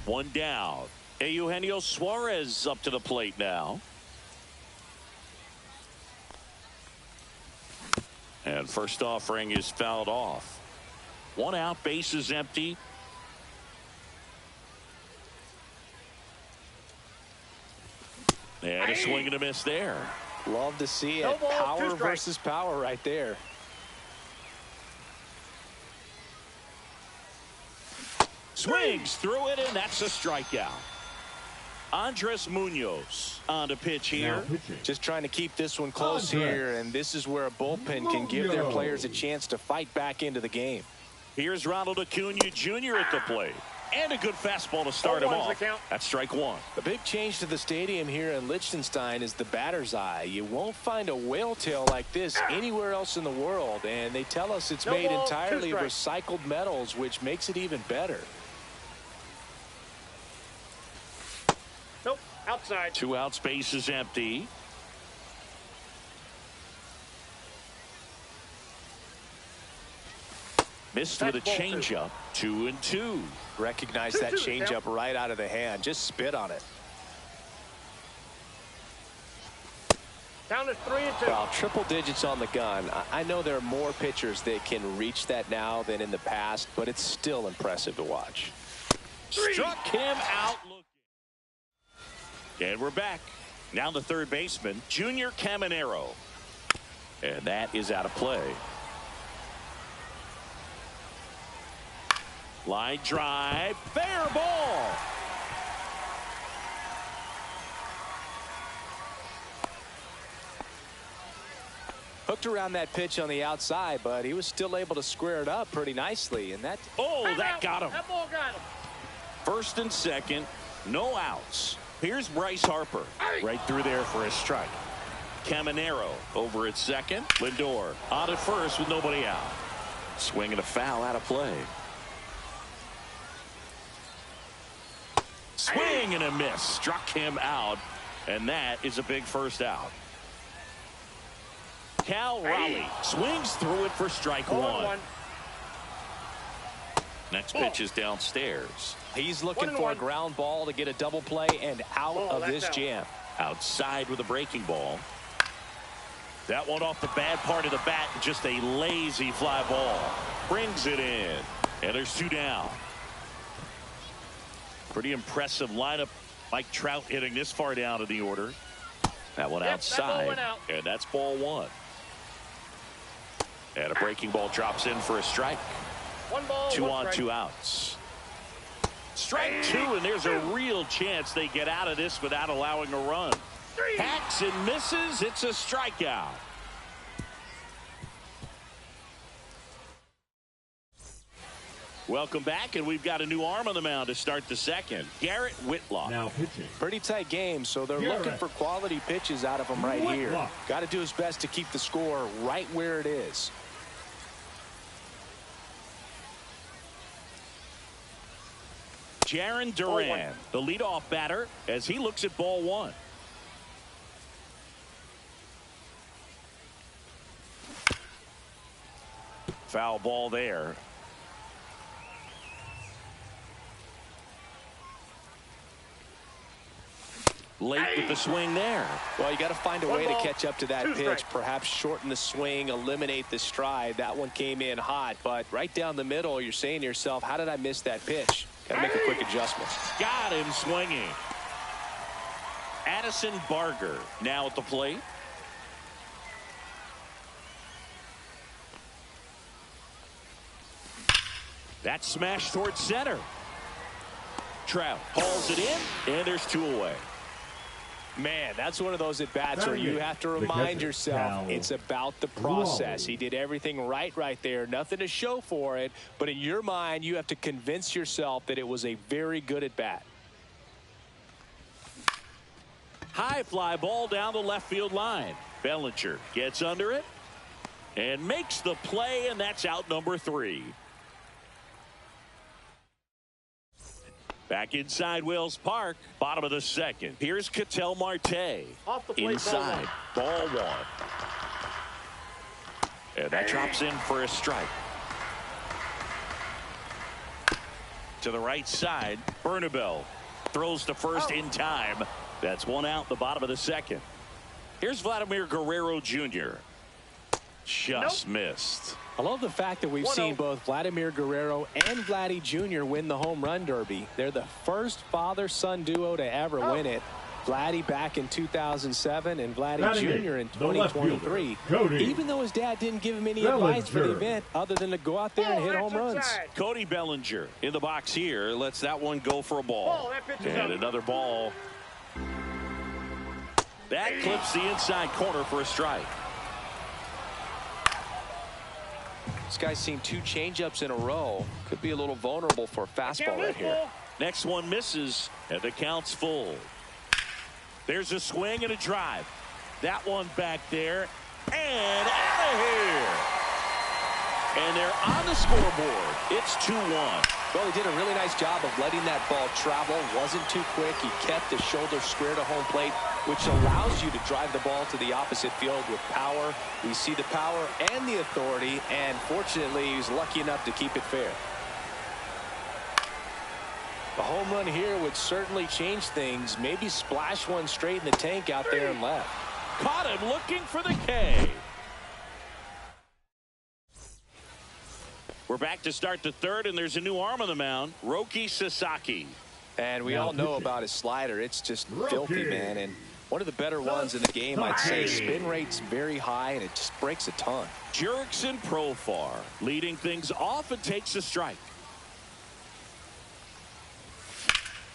One down. Eugenio Suarez up to the plate now. And first offering is fouled off. One out, bases empty. And a swing and a miss there. Love to see it. Power versus power right there. Swings through it, and that's a strikeout. Andres Munoz on the pitch here. Just trying to keep this one close here, and this is where a bullpen can give their players a chance to fight back into the game. Here's Ronald Acuna Jr. at the plate. And a good fastball to start him off. That's strike one. The big change to the stadium here in Liechtenstein is the batter's eye. You won't find a whale tail like this anywhere else in the world, and they tell us it's made entirely of recycled metals, which makes it even better. Nope, outside. 2 outs, base is empty. Missed with a changeup. 2-2. Recognize that changeup right out of the hand. Just spit on it. Down to 3-2. Well, triple digits on the gun. I know there are more pitchers that can reach that now than in the past, but it's still impressive to watch. Struck him out. And we're back. Now the third baseman, Junior Caminero. And that is out of play. Line drive, fair ball. Hooked around that pitch on the outside, but he was still able to square it up pretty nicely. And that got him. That ball got him. First and second, no outs. Here's Bryce Harper. Right through there for a strike. Caminero over at second. Lindor on at first with nobody out. Swing and a foul, out of play. Swing and a miss. Struck him out. And that is a big first out. Cal Raleigh swings through it for strike one. Next pitch is downstairs. He's looking for a ground ball to get a double play and out of this jam. Outside with a breaking ball. That one off the bad part of the bat. Just a lazy fly ball. Brings it in. And there's 2 down. Pretty impressive lineup. Mike Trout hitting this far down in the order. That one outside. And that's ball 1. And a breaking ball drops in for a strike. 1 ball, 2 1 on, strike. 2 outs. Strike 2, and there's a real chance they get out of this without allowing a run. Hacks and misses. It's a strikeout. Welcome back, and we've got a new arm on the mound to start the second. Garrett Whitlock. Now pitching. Pretty tight game, so they're looking for quality pitches out of him right here. Got to do his best to keep the score right where it is. Jarren Duran, the leadoff batter, as he looks at ball 1. Foul ball there. Late with the swing there. Well, you got to find a way to catch up to that pitch. Perhaps shorten the swing, eliminate the stride. That one came in hot, but right down the middle, you're saying to yourself, how did I miss that pitch? Got to make a quick adjustment. Got him swinging. Addison Barger now at the plate. That smash towards center. Trout hauls it in, and there's 2 away. Man, that's one of those at-bats where you have to remind yourself it's about the process. He did everything right there. Nothing to show for it, but in your mind, you have to convince yourself that it was a very good at-bat. High fly ball down the left field line. Bellinger gets under it and makes the play, and that's out number 3. Back inside Wells Park, bottom of the second. Here's Ketel Marte. Off the plate, inside, ball 1. And that drops in for a strike. To the right side, Bernabel throws to first in time. That's one out, the bottom of the second. Here's Vladimir Guerrero Jr. Just missed. I love the fact that we've seen both Vladimir Guerrero and Vladdy Jr. win the home run derby. They're the first father-son duo to ever win it. Vladdy back in 2007 and Vladdy Jr. in 2023. Even though his dad didn't give him any advice for the event other than to go out there and hit home runs. Cody Bellinger in the box here lets that one go for a ball. And another ball. That clips the inside corner for a strike. This guy's seen 2 changeups in a row. Could be a little vulnerable for a fastball right here. Next one misses, and the count's full. There's a swing and a drive. That one back there, and out of here. And they're on the scoreboard. It's 2-1. Well, he did a really nice job of letting that ball travel. Wasn't too quick. He kept the shoulder square to home plate, which allows you to drive the ball to the opposite field with power. We see the power and the authority, and fortunately, he was lucky enough to keep it fair. A home run here would certainly change things. Maybe splash one straight in the tank out there and left. Caught him looking for the K. We're back to start the third, and there's a new arm on the mound, Roki Sasaki. And we all know about his slider. It's just filthy, man. And one of the better ones in the game, I'd say. Spin rate's very high, and it just breaks a ton. Jurickson Profar leading things off and takes a strike.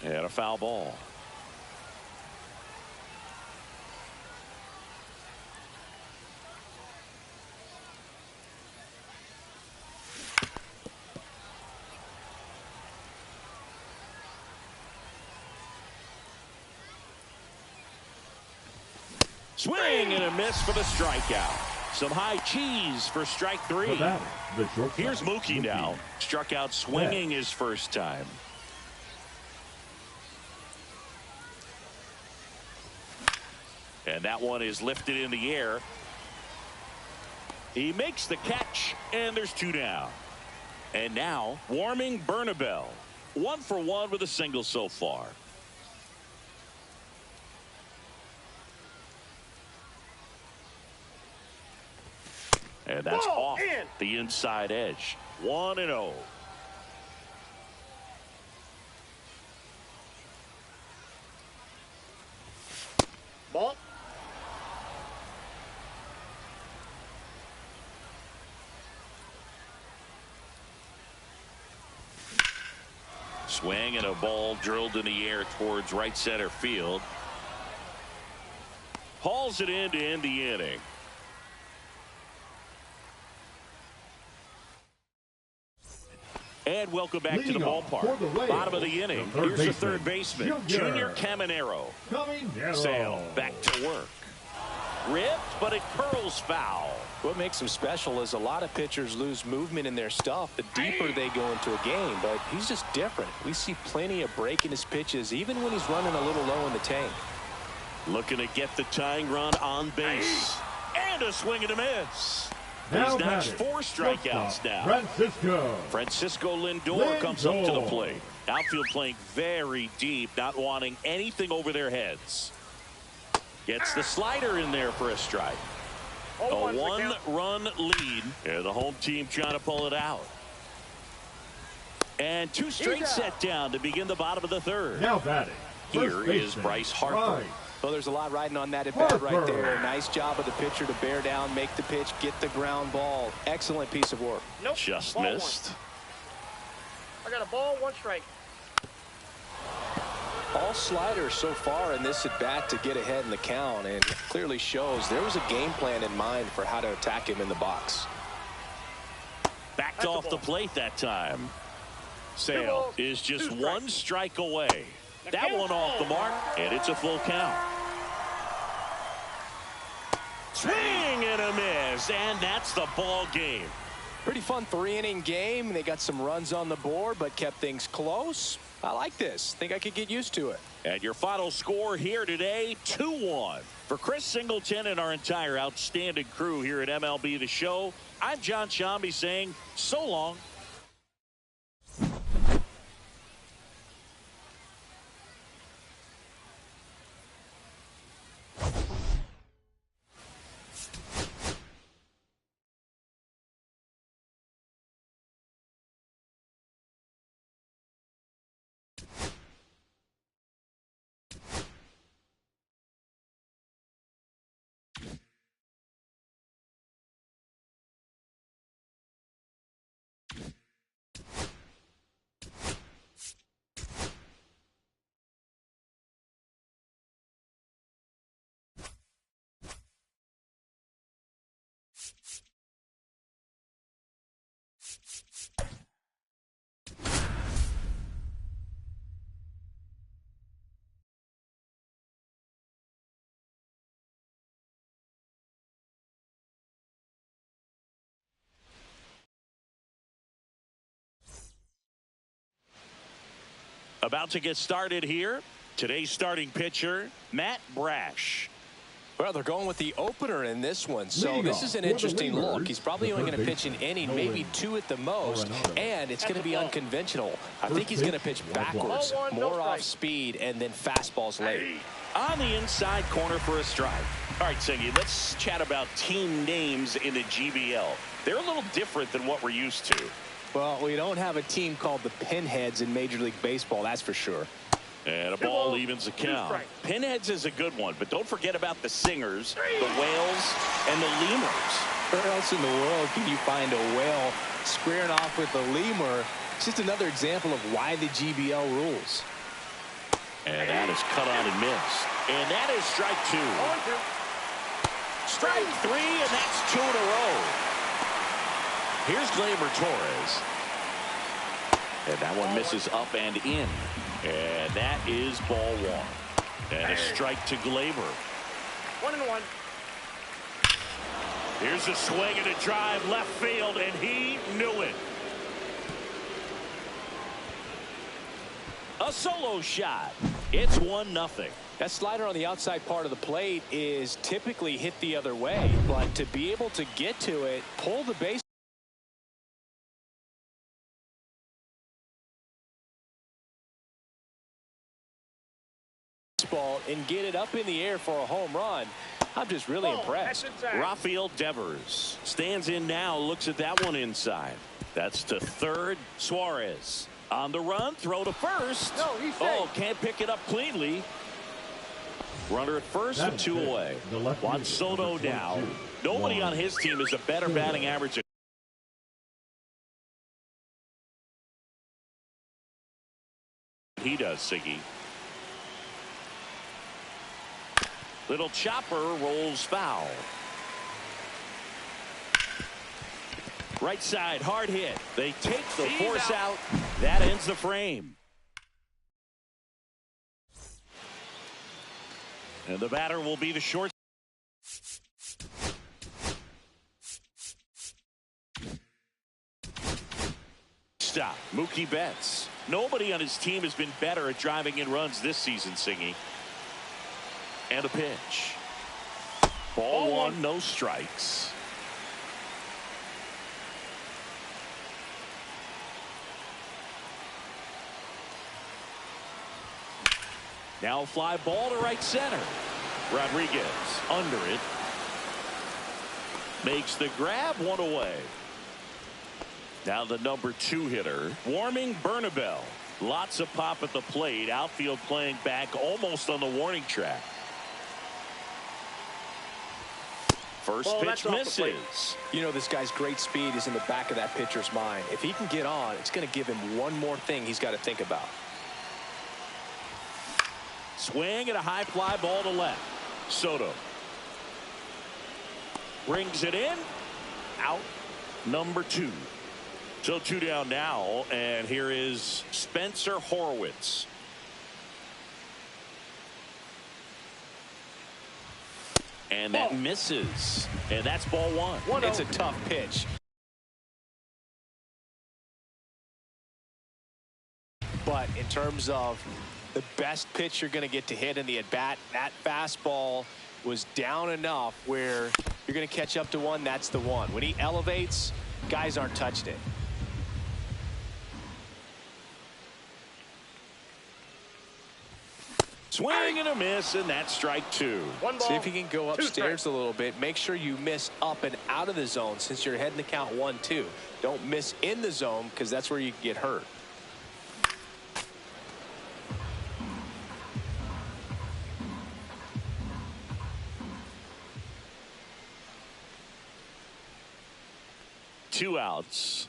And a foul ball. Swing and a miss for the strikeout. Some high cheese for strike 3. Here's Mookie now. Struck out swinging his first time. And that one is lifted in the air. He makes the catch, and there's 2 down. And now, warming Bernabel. 1 for 1 with a single so far. And that's off the inside edge. 1-0. Ball. Swing and a ball drilled in the air towards right center field. Hauls it in to end the inning. And welcome back to the ballpark. Bottom of the inning. Here's the third baseman, Junior Caminero. Sale back to work. Ripped, but it curls foul. What makes him special is a lot of pitchers lose movement in their stuff the deeper they go into a game, but he's just different. We see plenty of break in his pitches, even when he's running a little low in the tank. Looking to get the tying run on base. And a swing and a miss. He's notched 4 strikeouts now. Francisco Lindor comes up to the plate. Outfield playing very deep, not wanting anything over their heads. Gets the slider in there for a strike. A 1-run lead. And the home team trying to pull it out. And 2 straight set down to begin the bottom of the third. Now batting. Here is Bryce Harper. Well, there's a lot riding on that at bat right there. Nice job of the pitcher to bear down, make the pitch, get the ground ball. Excellent piece of work. Just missed. I got a ball, 1 strike. All sliders so far in this at bat to get ahead in the count, and it clearly shows there was a game plan in mind for how to attack him in the box. Backed off the plate that time. Sale is just 1 strike away. That one off the mark, and it's a full count. Swing and a miss, and that's the ball game. Pretty fun 3-inning game. They got some runs on the board, but kept things close. I like this. Think I could get used to it. And your final score here today, 2-1. For Chris Singleton and our entire outstanding crew here at MLB The Show, I'm John Shambi saying so long. About to get started here. Today's starting pitcher, Matt Brash. Well, they're going with the opener in this one, so this is an interesting look. He's probably only going to pitch an inning, maybe two at the most, and it's going to be unconventional. I think he's going to pitch backwards, more off speed, and then fastballs late. On the inside corner for a strike. All right, Siggy, let's chat about team names in the GBL. They're a little different than what we're used to. Well, we don't have a team called the Pinheads in Major League Baseball, that's for sure. And a ball evens the count. Pinheads is a good one, but don't forget about the Singers, the Whales, and the Lemurs. Where else in the world can you find a whale squaring off with a lemur? It's just another example of why the GBL rules. And that is cut on and missed. And that is strike two. Strike three, and that's two in a row. Here's Gleyber Torres. And that one misses up and in. And that is ball one. And a strike to Gleyber. 1-1. Here's a swing and a drive left field, and he knew it. A solo shot. It's 1-0. That slider on the outside part of the plate is typically hit the other way, but to be able to get to it, pull the base ball and get it up in the air for a home run. I'm just really impressed. Rafael Devers stands in now, looks at that one inside. That's to third. Suarez on the run, throw to first. Oh, can't pick it up cleanly. Runner at first and two away. Juan Soto now. Nobody on his team is a better batting average. He does, Siggy. Little chopper rolls foul. Right side, hard hit. They take the force out. That ends the frame. And the batter will be the short. Stop. Mookie Betts. Nobody on his team has been better at driving in runs this season, Singy. And a pitch. Ball one, no strikes. Now fly ball to right center. Rodriguez under it. Makes the grab, one away. Now the number 2 hitter, Warming Bernabel. Lots of pop at the plate. Outfield playing back almost on the warning track. First pitch misses. You know, this guy's great speed is in the back of that pitcher's mind. If he can get on, it's going to give him one more thing he's got to think about. Swing and a high fly ball to left. Soto brings it in. Out. Number 2. So 2 down now, and here is Spencer Horwitz. And that misses. And that's ball one. It's a tough pitch. But in terms of the best pitch you're going to get to hit in the at-bat, that fastball was down enough where you're going to catch up to one. That's the one. When he elevates, guys aren't touched it. Swing and a miss, and that's strike 2. See if you can go upstairs a little bit. Make sure you miss up and out of the zone since you're heading to count 1-2. Don't miss in the zone because that's where you can get hurt. Two outs.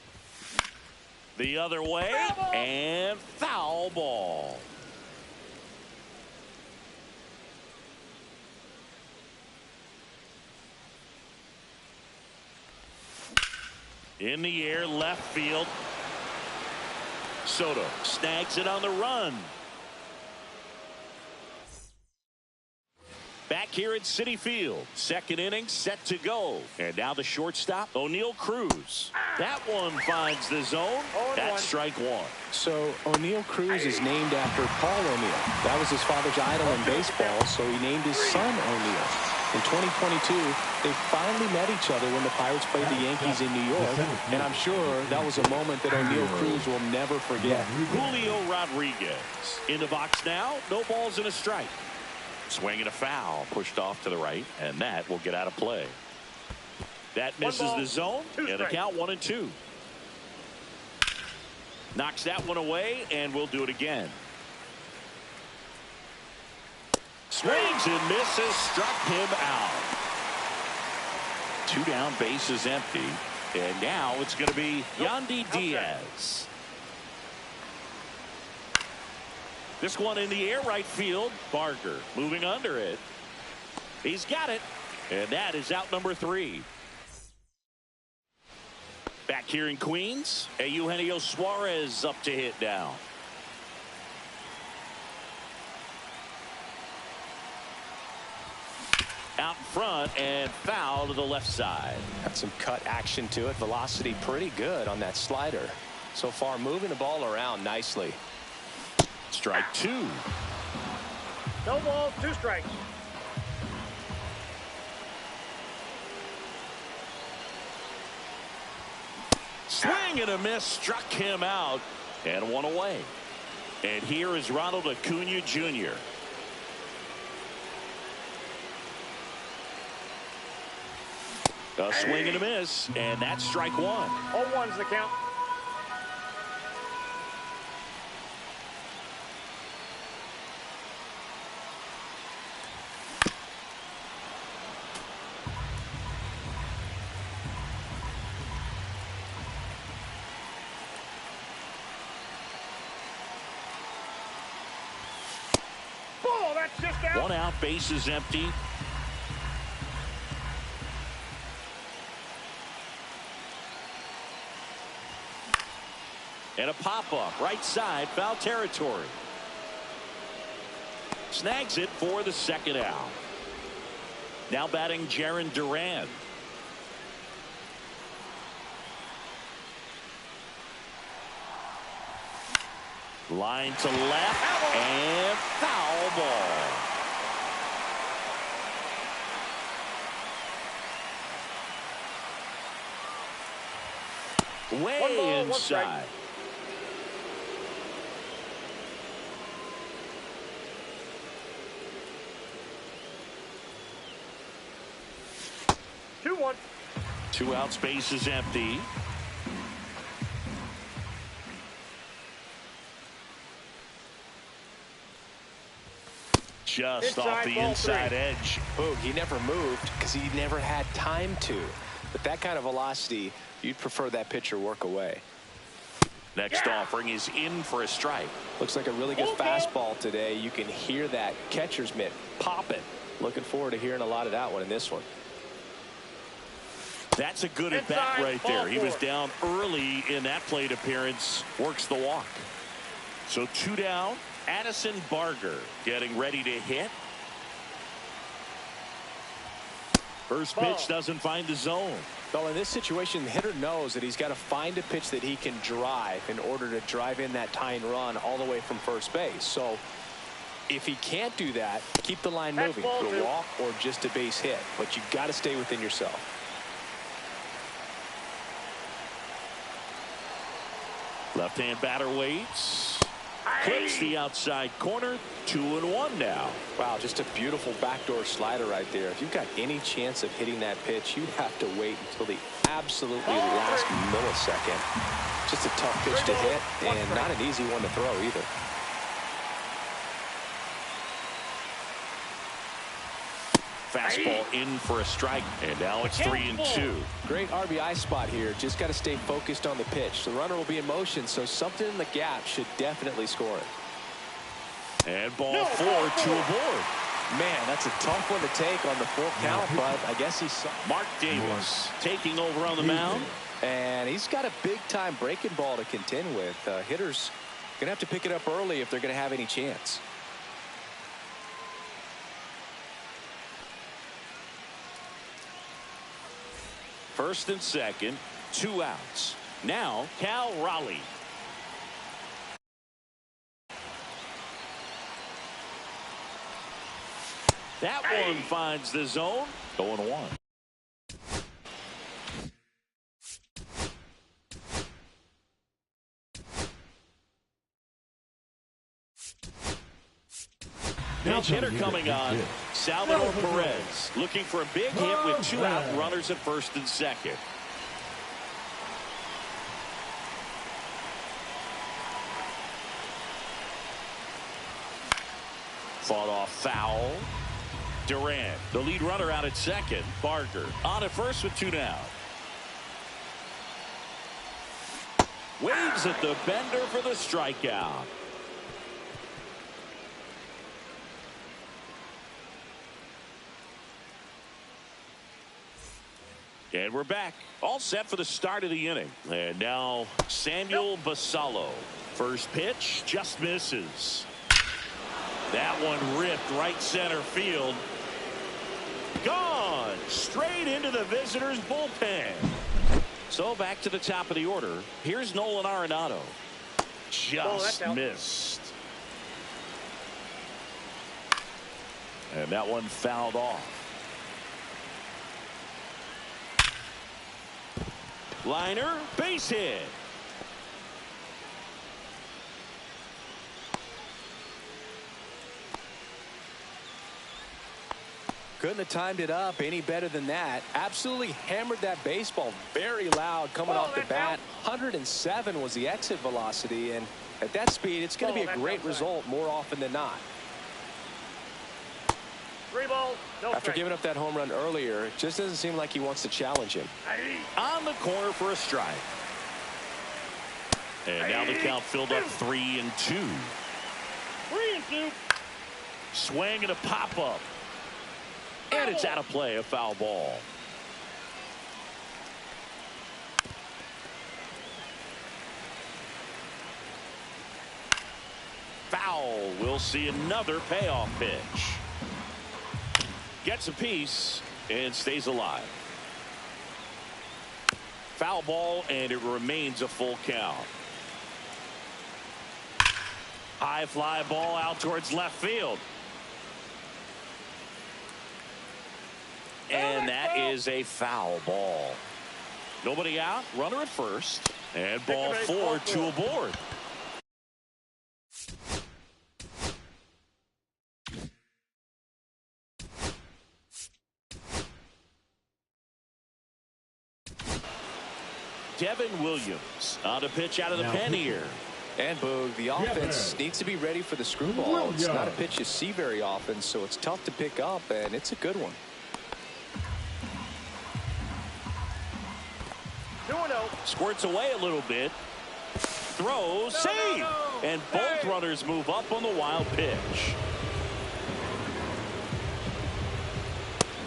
The other way, and foul ball. In the air, left field. Soto snags it on the run. Back here at Citi Field. Second inning set to go. And now the shortstop, O'Neal Cruz. That one finds the zone. That's strike one. So O'Neal Cruz is named after Paul O'Neal. That was his father's idol in baseball, so he named his son O'Neal. In 2022, they finally met each other when the Pirates played the Yankees in New York, and I'm sure that was a moment that O'Neal Cruz will never forget. Julio Rodriguez in the box now. No balls and a strike. Swing and a foul, pushed off to the right, and that will get out of play. That misses the zone, and the count 1-2. Knocks that one away, and we'll do it again. Swings and misses, struck him out. 2 down, bases empty, and now it's going to be Yandy Diaz. This one in the air, right field. Barker moving under it. He's got it. And that is out number 3. Back here in Queens, Eugenio Suarez up to hit now. Out in front and foul to the left side. Got some cut action to it. Velocity pretty good on that slider. So far moving the ball around nicely. Strike 2. No balls, 2 strikes. Swing and a miss, struck him out, and 1 away. And here is Ronald Acuna Jr. A swing and a miss, and that's strike 1. 0-1's the count. Ball, that's just out. 1 out, bases empty. And a pop-up, right side, foul territory. Snags it for the second out. Now batting Jarren Duran. Line to left, and foul ball. Way inside. Two outs, base is empty. Just off the inside edge. Boog, he never moved because he never had time to. But that kind of velocity, you'd prefer that pitcher work away. Next offering is in for a strike. Looks like a really good fastball today. You can hear that catcher's mitt popping. Looking forward to hearing a lot of that one in this one. That's a good at bat right there. He was down early in that plate appearance. Works the walk. So 2 down. Addison Barger getting ready to hit. First pitch doesn't find the zone. Well, in this situation, the hitter knows that he's got to find a pitch that he can drive in order to drive in that tying run all the way from first base. So if he can't do that, keep the line moving. Go walk or just a base hit. But you got to stay within yourself. Left-hand batter waits. Clips the outside corner. 2-1 now. Wow, just a beautiful backdoor slider right there. If you've got any chance of hitting that pitch, you have to wait until the absolutely last millisecond. Just a tough pitch to hit and not an easy one to throw either. Fastball in for a strike, and now it's 3-2. Great RBI spot here. Just got to stay focused on the pitch. The runner will be in motion, so something in the gap should definitely score it. And ball 4, 2 aboard. Man, that's a tough one to take on the full count, but I guess he's... Mark Davis taking over on the mound. And he's got a big-time breaking ball to contend with. Hitters going to have to pick it up early if they're going to have any chance. First and second, 2 outs. Now, Cal Raleigh. That one finds the zone. 0-1. Pinch hitter coming on. Salvador Perez looking for a big hit with 2 out runners at first and second. Fought off foul. Durant, the lead runner, out at second. Barker on at first with 2 down. Waves at the bender for the strikeout. And we're back. All set for the start of the inning. And now Samuel Basallo. First pitch just misses. That one ripped right center field. Gone straight into the visitors' bullpen. So back to the top of the order. Here's Nolan Arenado. Just missed. And that one fouled off. Liner, base hit. Couldn't have timed it up any better than that. Absolutely hammered that baseball very loud coming off the bat. 107 was the exit velocity, and at that speed it's going to be a great result more often than not. 3 balls, no After strike. giving up that home run earlier, it just doesn't seem like he wants to challenge him. On the corner for a strike. And now the count filled up 3-2. 3-2. Swing and a pop-up. And it's out of play, a foul ball. Foul. We'll see another payoff pitch. Gets a piece and stays alive. Foul ball, and it remains a full count. High fly ball out towards left field. And that is a foul ball. Nobody out, runner at first, and ball 4, 2 aboard. Devin Williams on a pitch out of the pen here. And Boog, the offense needs to be ready for the screwball. It's not a pitch you see very often, so it's tough to pick up, and it's a good one. 2-0. Squirts away a little bit. Throws, save! And both runners move up on the wild pitch.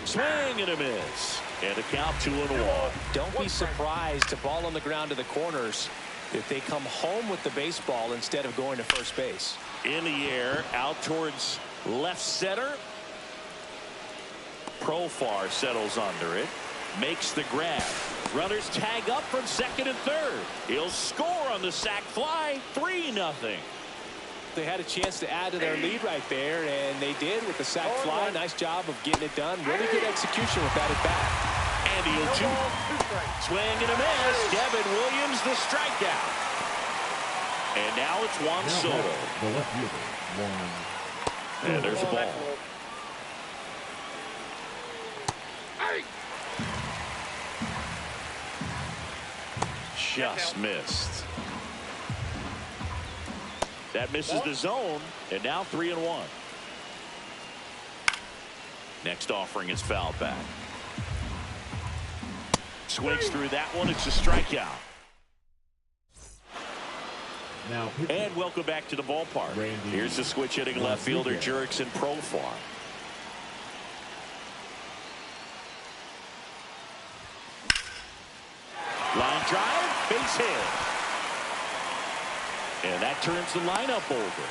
Swing and a miss. And a count 2-1. Don't be surprised to ball on the ground to the corners if they come home with the baseball instead of going to first base. In the air, out towards left center. Profar settles under it. Makes the grab. Runners tag up from second and third. He'll score on the sac fly. 3-0. They had a chance to add to their lead right there, and they did with the sac fly. Nice job of getting it done. Really good execution with that at bat. And he'll shoot. Swing and a miss. Devin Williams the strikeout. And now it's Juan Soto. The left fielder, And there's a ball. Just missed. That misses the zone, and now 3-1. Next offering is fouled back. Swings through that one. It's a strikeout. Now and welcome back to the ballpark. Here's the switch hitting left fielder Jurickson Profar. Line drive, base hit. And that turns the lineup over.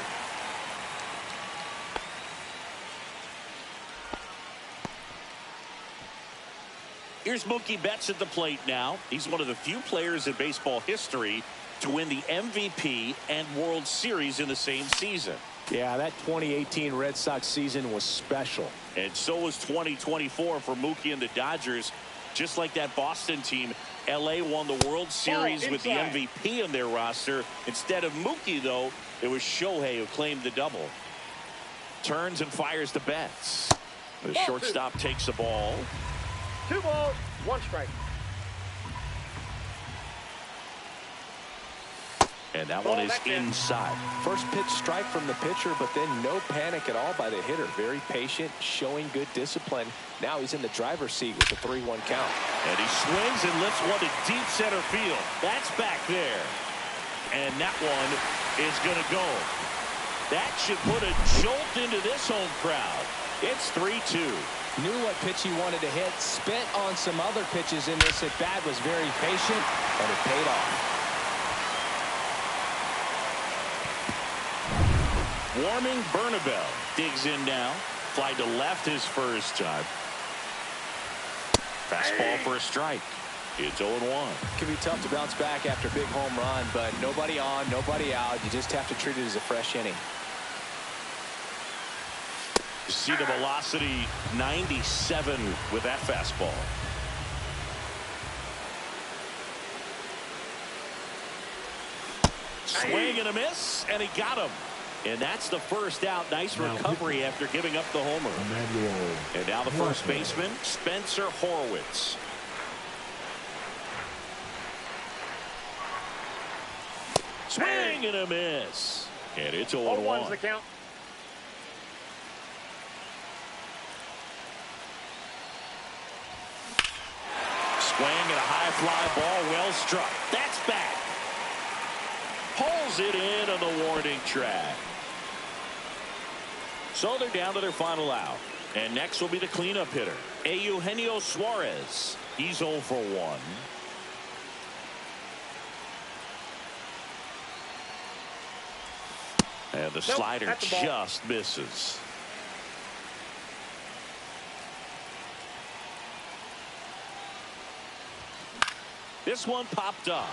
Here's Mookie Betts at the plate now. He's one of the few players in baseball history to win the MVP and World Series in the same season. Yeah, that 2018 Red Sox season was special. And so was 2024 for Mookie and the Dodgers. Just like that Boston team, LA won the World Series with the MVP in their roster. Instead of Mookie, though, it was Shohei who claimed the double. Turns and fires the Betts. The shortstop takes the ball. 2 balls, 1 strike. And that one is inside. First pitch strike from the pitcher, but then no panic at all by the hitter. Very patient, showing good discipline. Now he's in the driver's seat with the 3-1 count. And he swings and lifts one to deep center field. That's back there. And that one is going to go. That should put a jolt into this home crowd. It's 3-2. Knew what pitch he wanted to hit. Spent on some other pitches in this at bat. Was very patient, and it paid off. Warming Bernabel digs in now. Fly to left his first time. Fastball for a strike. It's 0-1. Can be tough to bounce back after a big home run, but nobody on, nobody out. You just have to treat it as a fresh inning. You see the velocity 97 with that fastball. Swing and a miss, and he got him. And that's the first out. Nice recovery after giving up the homer. And now the first baseman, Spencer Horwitz. Swing and a miss. And it's 0-1. 0-1's the count. Swing and a high fly ball, well struck. That's back. Pulls it in on the warning track. So they're down to their final out. And next will be the cleanup hitter, Eugenio Suarez. He's 0 for 1. And the slider just misses. This one popped up.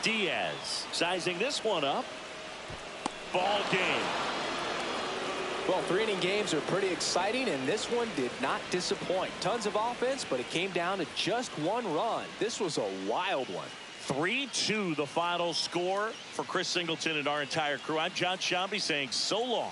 Diaz sizing this one up. Ball game. Well, 3-inning games are pretty exciting, and this one did not disappoint. Tons of offense, but it came down to just 1 run. This was a wild one. 3-2 the final score for Chris Singleton and our entire crew. I'm John Shambi saying so long.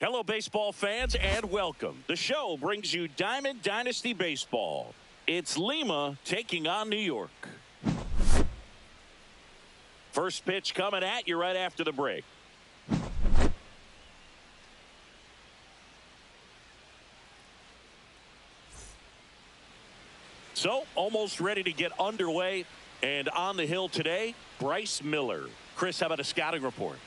Hello, baseball fans, and welcome. The show brings you Diamond Dynasty Baseball. It's Lima taking on New York. First pitch coming at you right after the break. So, almost ready to get underway. And on the hill today, Bryce Miller. Chris, how about a scouting report?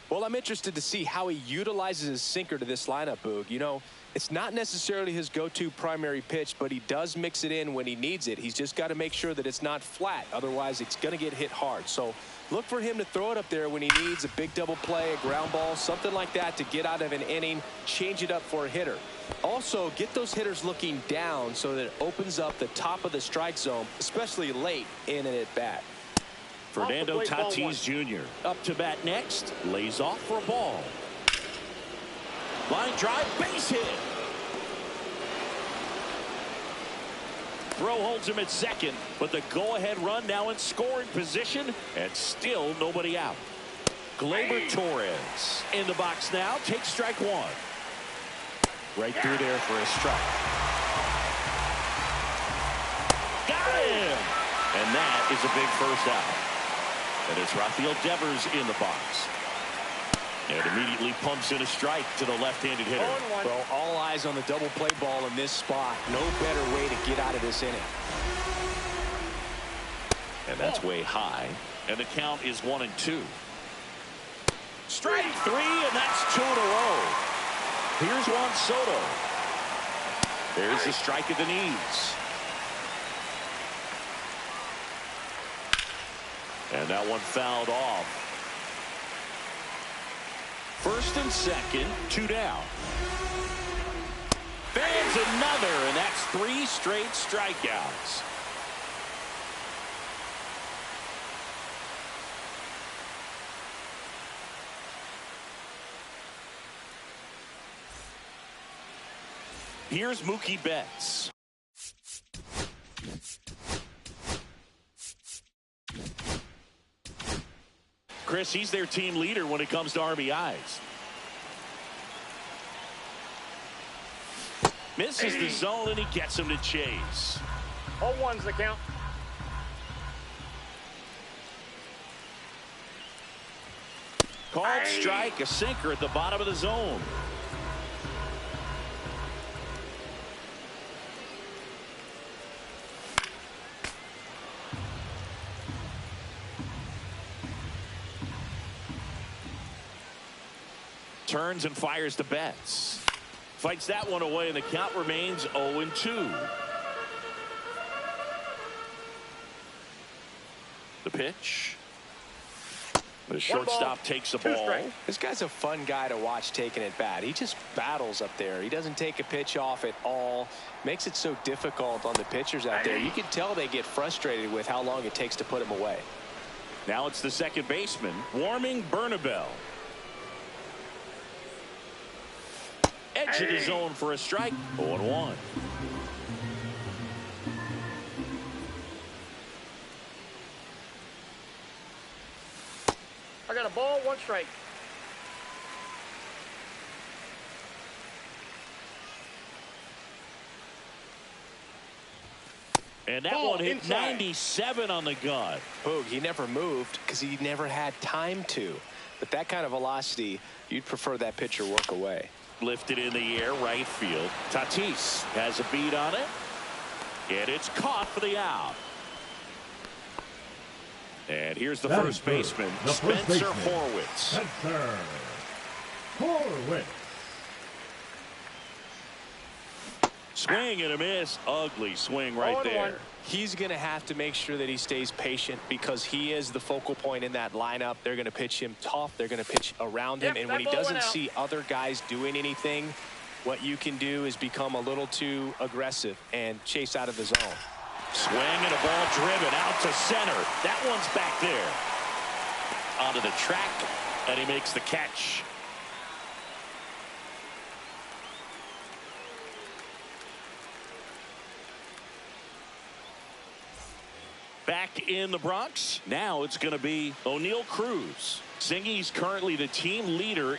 Well, I'm interested to see how he utilizes his sinker to this lineup, Boog. You know, it's not necessarily his go-to primary pitch, but he does mix it in when he needs it. He's just got to make sure that it's not flat. Otherwise, it's going to get hit hard. So look for him to throw it up there when he needs a big double play, a ground ball, something like that to get out of an inning, change it up for a hitter. Also, get those hitters looking down so that it opens up the top of the strike zone, especially late in an at-bat. Fernando Tatis Jr. up to bat next. Lays off for a ball. Line drive, base hit. Throw holds him at second, but the go-ahead run now in scoring position, and still nobody out. Gleyber Torres in the box now. Takes strike one. Right through there for a strike. Got him! And that is a big first out. And it's Rafael Devers in the box. And immediately pumps in a strike to the left-handed hitter. Well, all eyes on the double play ball in this spot. No better way to get out of this inning. And that's way high. And the count is 1-2. Strike three, and that's 2 in a row. Here's Juan Soto. There's the strike at the knees. And that one fouled off. First and second, 2 down. Fans another, and that's 3 straight strikeouts. Here's Mookie Betts. Chris, he's their team leader when it comes to RBIs. Misses the zone, and he gets him to chase. 0-1's the count. Called strike, a sinker at the bottom of the zone. Turns and fires to Betts. Fights that one away, and the count remains 0-2. The pitch. The shortstop takes the ball. This guy's a fun guy to watch taking it bat. He just battles up there. He doesn't take a pitch off at all. Makes it so difficult on the pitchers out there. You can tell they get frustrated with how long it takes to put him away. Now it's the second baseman, warming Bernabel. Edge of the zone for a strike. 0-1. I got a ball, 1 strike. And that one hit inside. 97 on the gun. Boog, he never moved because he never had time to. But that kind of velocity, you'd prefer that pitcher work away. Lifted in the air, right field. Tatis has a beat on it. And it's caught for the out. And here's the first baseman, Spencer Horwitz. Spencer Horwitz. Swing and a miss. Ugly swing right there. He's going to have to make sure that he stays patient because he is the focal point in that lineup. They're going to pitch him tough. They're going to pitch around him. And when he doesn't see other guys doing anything, what you can do is become a little too aggressive and chase out of the zone. Swing and a ball driven out to center. That one's back there. Onto the track, and he makes the catch. Back in the Bronx, now it's going to be O'Neal Cruz. Singy's currently the team leader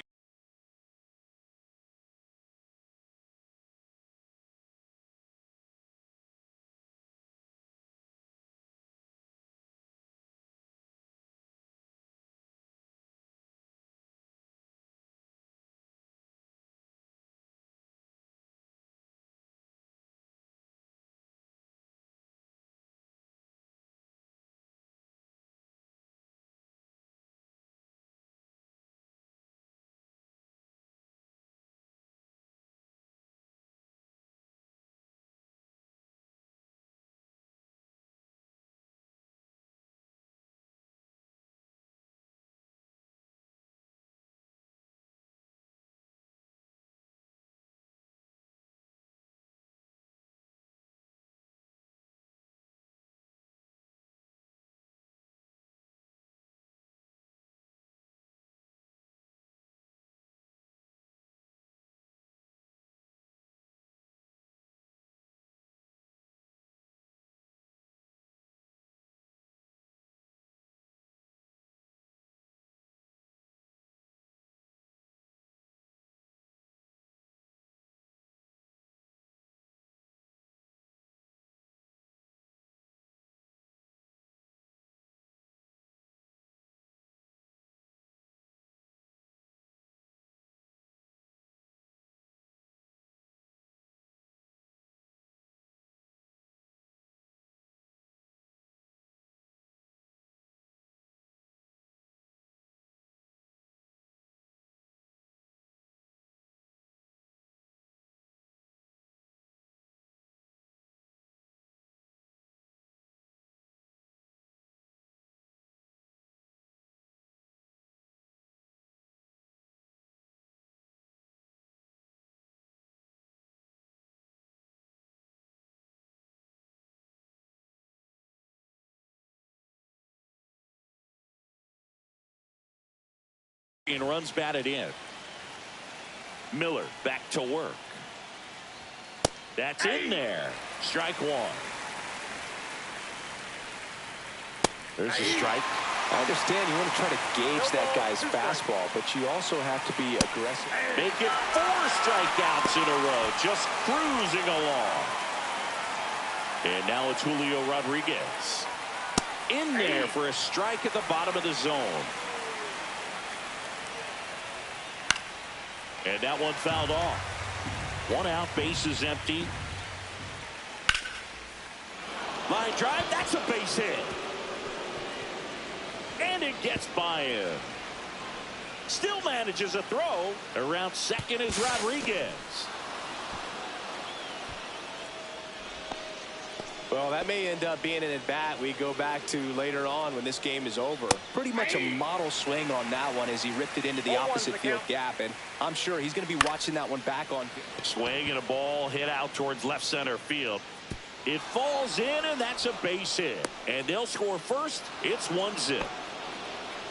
And runs batted in. Miller back to work. That's in there. Strike one. There's a strike. I understand you want to try to gauge that guy's fastball, but you also have to be aggressive. Make it 4 strikeouts in a row, just cruising along. And now it's Julio Rodriguez. In there for a strike at the bottom of the zone. And that one fouled off. 1 out, bases empty. Line drive, that's a base hit. And it gets by him. Still manages a throw. Around second is Rodriguez. Well, that may end up being an at-bat we go back to later on when this game is over. Pretty much a model swing on that one as he ripped it into the opposite field gap, and I'm sure he's going to be watching that one back on. Swing and a ball hit out towards left center field. It falls in, and that's a base hit. And they'll score first. It's 1-0.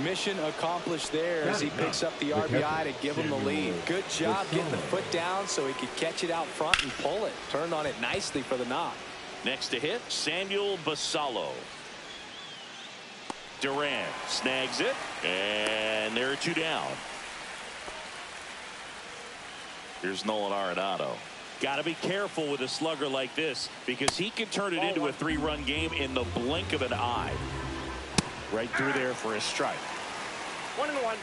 Mission accomplished there as he picks up the RBI to give him the lead. Good job getting the foot down so he could catch it out front and pull it. Turned on it nicely for the knock. Next to hit, Samuel Basallo. Duran snags it, and there are 2 down. Here's Nolan Arenado. Got to be careful with a slugger like this because he can turn it into a 3-run game in the blink of an eye. Right through there for a strike. 1-1.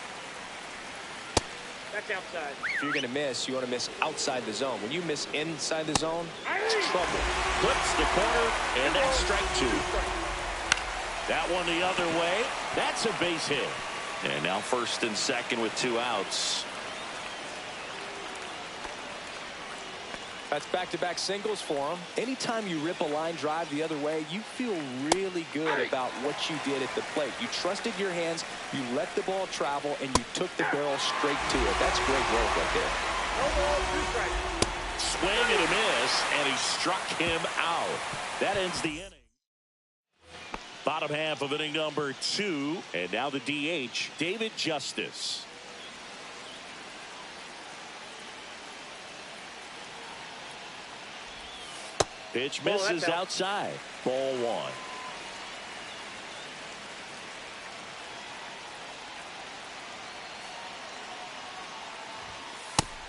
That's outside. If you're going to miss, you want to miss outside the zone. When you miss inside the zone, it's trouble. Clips the corner, and that's strike 2. That one the other way. That's a base hit. And now first and second with 2 outs. That's back-to-back singles for him. Anytime you rip a line drive the other way, you feel really good about what you did at the plate. You trusted your hands, you let the ball travel, and you took the barrel straight to it. That's great work right there. No ball, 2 strikes. Swing and a miss, and he struck him out. That ends the inning. Bottom half of inning number 2, and now the DH, David Justice. Pitch misses outside. Ball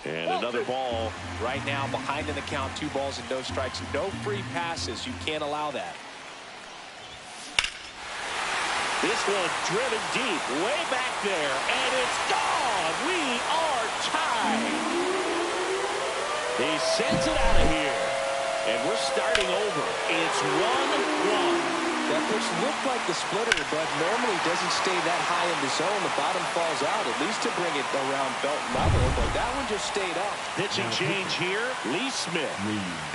1. And another ball. Right now, behind in the count, 2 balls and no strikes. No free passes. You can't allow that. This one driven deep, way back there, and it's gone. We are tied. He sends it out of here. And we're starting over. It's 1-1. That pitch looked like the splitter, but normally doesn't stay that high in the zone. The bottom falls out, at least to bring it around belt level, but that one just stayed up. Pitching change here, Lee Smith.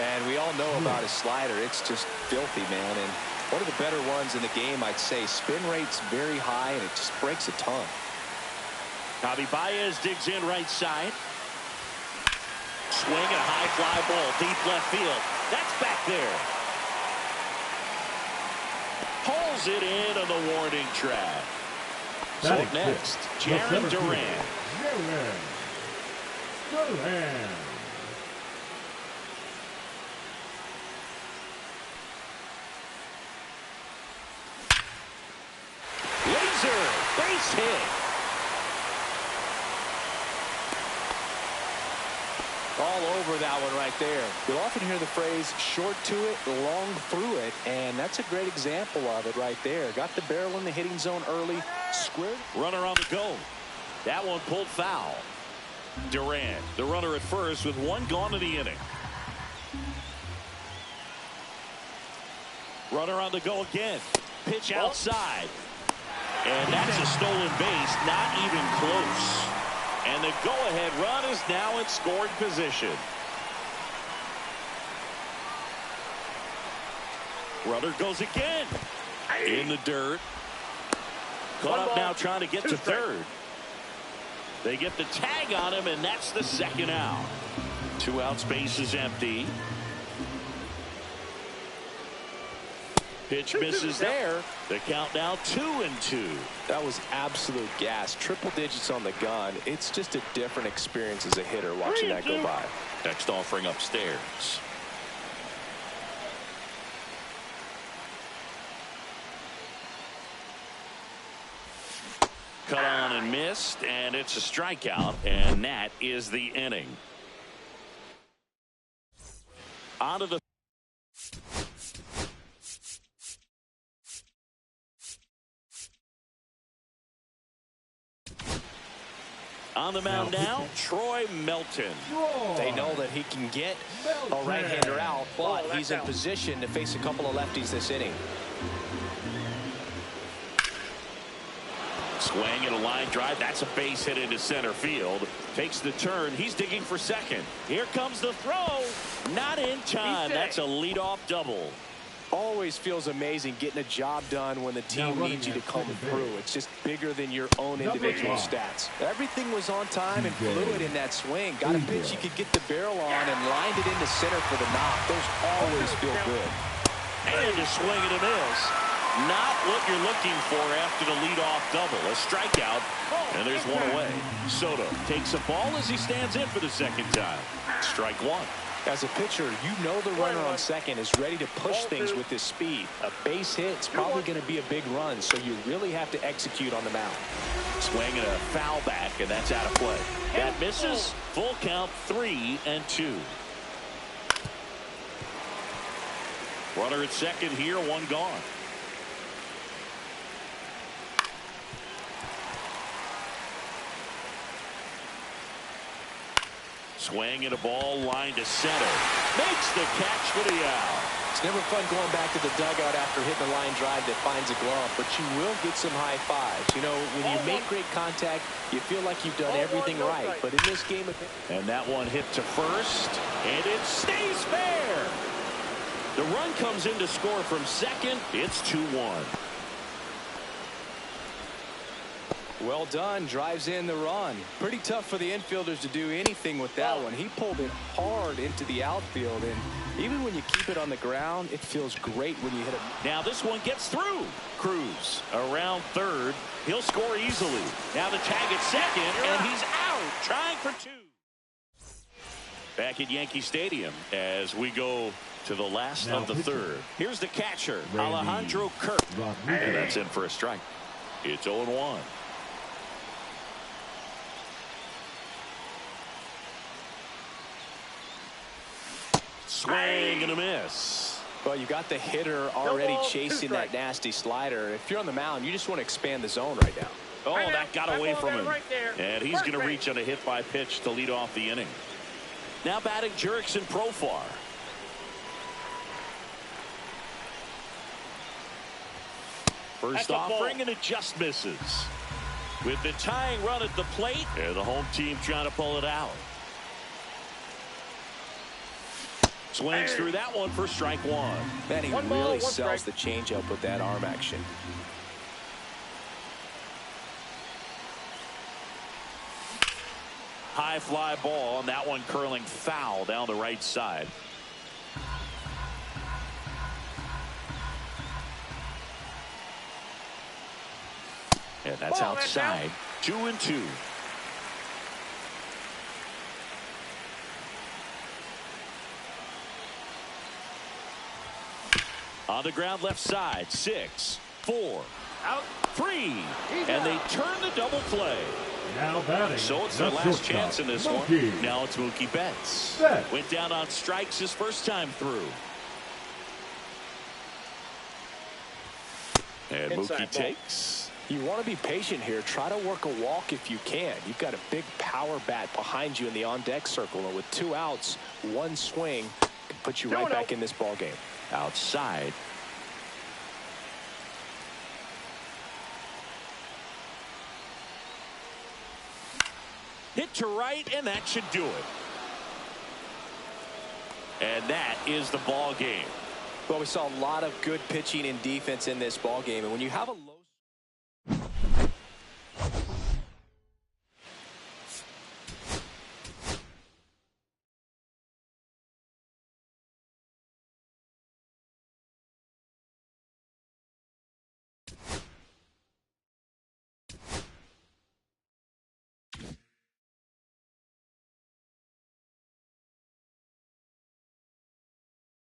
And we all know about his slider. It's just filthy, man. And one of the better ones in the game, I'd say. Spin rate's very high, and it just breaks a ton. Javi Baez digs in right side. Swing and a high fly ball, deep left field. That's back there. Pulls it in on the warning track. So up next, Jaron Duran. Laser, base hit. All over that one right there. You'll often hear the phrase short to it, long through it, and that's a great example of it right there. Got the barrel in the hitting zone early, squared. Runner on the go. That one pulled foul. Duran, the runner at first with 1 gone in the inning. Runner on the go again. Pitch outside. And that's a stolen base, not even close. And the go-ahead run is now in scoring position. Runner goes again. In the dirt. Caught up now trying to get to third. They get the tag on him, and that's the 2nd out. 2 outs, base is empty. Pitch misses there. The count now 2-2. That was absolute gas. Triple digits on the gun. It's just a different experience as a hitter watching that go by. Next offering upstairs. Cut on and missed, and it's a strikeout, and that is the inning. On to the on the mound now, Troy Melton. They know that he can get a right-hander out, but he's in position to face a couple of lefties this inning. Swing and a line drive. That's a base hit into center field. Takes the turn. He's digging for second. Here comes the throw. Not in time. That's a leadoff double. Always feels amazing getting a job done when the team needs you to come through. It's just bigger than your own individual stats. Everything was on time and fluid in that swing. Got a pitch you could get the barrel on and lined it into center for the knock. Those always feel good. And a swing and a miss. Not what you're looking for after the leadoff double. A strikeout, and there's one away. Soto takes a ball as he stands in for the second time. Strike one. As a pitcher, you know the runner on second is ready to push things with his speed. A base hit's probably going to be a big run, so you really have to execute on the mound. Swing and a foul back, and that's out of play. That misses. Full count, 3-2. Runner at second here, one gone. Swing and a ball line to center. Makes the catch for the out. It's never fun going back to the dugout after hitting a line drive that finds a glove, but you will get some high fives. You know, when you make great contact, you feel like you've done everything right. But in this game, and that one hit to first, and it stays fair. The run comes in to score from second. It's 2-1. Well done. Drives in the run. Pretty tough for the infielders to do anything with that one. He pulled it hard into the outfield, and even when you keep it on the ground, it feels great when you hit it. Now this one gets through. Cruz around third. He'll score easily. Now the tag at second, and he's out. Trying for two. Back at Yankee Stadium as we go to the last of the third. Here's the catcher, Alejandro Kirk. And that's in for a strike. It's 0-1. Swing and a miss. Well, you got the hitter already chasing that nasty slider. If you're on the mound, you just want to expand the zone right now. Oh, that got away from him. And he's going to reach on a hit by pitch to lead off the inning. Now batting Jurickson Profar. First offering, and it just misses. With the tying run at the plate, and the home team trying to pull it out. Swings through that one for strike one. Man, he really sells the changeup with that arm action. High fly ball, and that one curling foul down the right side. And that's outside. 2-2. On the ground left side. 6, 4, out, 3. And they turn the double play. Now batting. So it's their last chance in this one. Now it's Mookie Betts. Went down on strikes his first time through. And Mookie takes. You want to be patient here. Try to work a walk if you can. You've got a big power bat behind you in the on-deck circle. And with 2 outs, 1 swing can put you right back in this ball game. Outside. Hit to right, and that should do it. And that is the ball game. Well, we saw a lot of good pitching and defense in this ball game. And when you have a low